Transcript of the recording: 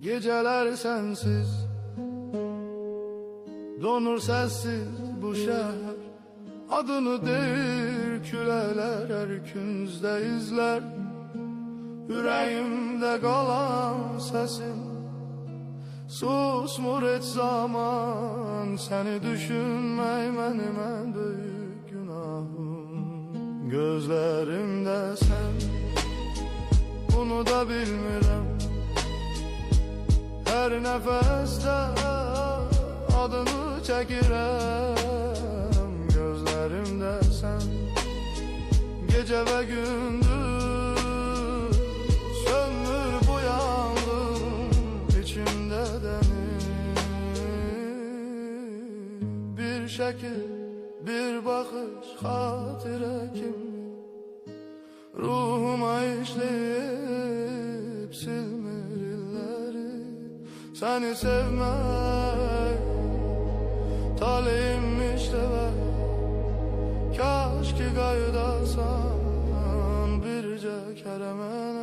Geceler sensiz donur sessiz bu şehir. Adını değil küleler her künzde izler. Yüreğimde kalan sesin susmur et zaman. Seni düşünmek benim en büyük günahım. Gözlerimde sen, bunu da bilmirəm. Her nefeste adını çəkirəm. Gözlerimde sen, gece ve gündüz sönmür bu yangın içimde deniz. Bir şekil, bir bakış hatire kimdi, ruhuma işleyip silmir illeri. Seni sevmek talihimmiş de ben, kaş ki qayıdasan bircə kərə mənə.